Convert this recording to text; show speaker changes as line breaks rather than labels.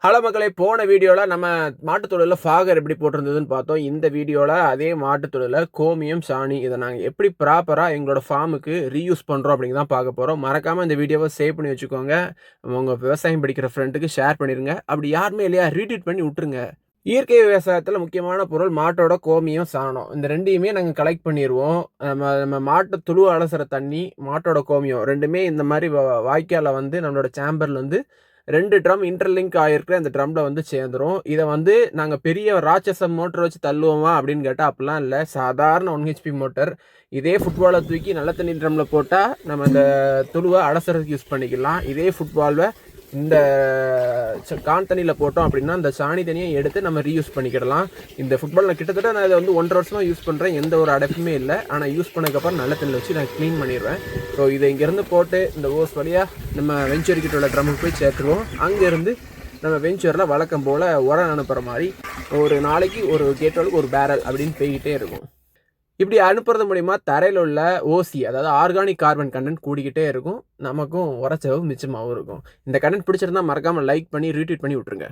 Hello மக்களே, போன வீடியோவில் நம்ம மாட்டுத்தொழிலில் ஃபாகர் எப்படி போட்டிருந்ததுன்னு பார்த்தோம். இந்த வீடியோவில் அதே மாட்டுத்தொழிலில் கோமியம், சாணி இதை நாங்கள் எப்படி ப்ராப்பராக எங்களோட ஃபார்முக்கு ரீயூஸ் பண்ணுறோம் அப்படிங்க தான் பார்க்க போகிறோம். மறக்காமல் இந்த வீடியோவை சேவ் பண்ணி வச்சுக்கோங்க. உங்கள் விவசாயம் படிக்கிற ஃப்ரெண்டுக்கு ஷேர் பண்ணிடுங்க. அப்படி யாருமே இல்லையா, ரீட்வீட் பண்ணி விட்டுருங்க. இயற்கை விவசாயத்தில் முக்கியமான பொருள் மாட்டோட கோமியம், சாணம். இந்த ரெண்டையுமே நாங்கள் கலெக்ட் பண்ணிடுவோம். நம்ம மாட்டு துளு அலசுகிற தண்ணி, மாட்டோட கோமியம் ரெண்டுமே இந்த மாதிரி வாய்க்காலில் வந்து நம்மளோட சேம்பரில் வந்து 2 ட்ரம் இன்டர்லிங்க் ஆகிருக்கிற இந்த ட்ரம்மில் வந்து சேர்ந்துடும். இதை வந்து நாங்கள் பெரிய ராட்சச மோட்டர் வச்சு தள்ளுவோமா அப்படின்னு கேட்டால் அப்படிலாம் இல்லை. சாதாரண 1 HP மோட்டர். இதே ஃபுட்பாலை தூக்கி நல்ல தண்ணி ட்ரம்மில் போட்டால் நம்ம இந்த துளுவை அலசுறதுக்கு யூஸ் பண்ணிக்கலாம். இதே ஃபுட்பாலை இந்த கான் தண்ணியில் போட்டோம் அப்படின்னா இந்த சாணி தண்ணியை எடுத்து நம்ம ரீயூஸ் பண்ணிக்கிடலாம். இந்த ஃபுட்பால் நான் கிட்டத்தட்ட நான் இதை வந்து 1.5 வருஷமாக யூஸ் பண்ணுறேன். எந்த ஒரு அடைப்புமே இல்லை. ஆனால் யூஸ் பண்ணதுக்கப்புறம் நல்ல தண்ணியில் வச்சு நான் க்ளீன் பண்ணிடுவேன். ஸோ இதை இங்கேருந்து போட்டு இந்த ஓஸ் வழியாக நம்ம வெஞ்சர் கிட்ட உள்ள ட்ரம்முக்கு போய் சேர்த்துருவோம். அங்கேருந்து நம்ம வெஞ்சரில் வழக்கம் போல் உரம் அனுப்புகிற மாதிரி ஒரு நாளைக்கு ஒரு கேட்டோலுக்கு ஒரு பேரல் அப்படின்னு போய்கிட்டே இருக்கும். இப்படி அனுப்புறது மூலிமா தரையில் உள்ள ஓசி, அதாவது ஆர்கானிக் கார்பன் கண்டென்ட் கூடிக்கிட்டே இருக்கும். நமக்கும் உரச்செலவு மிச்சமாகவும் இருக்கும். இந்த கண்டென்ட் பிடிச்சிருந்தா மறக்காமல் லைக் பண்ணி ரீட்வீட் பண்ணி விட்ருங்க.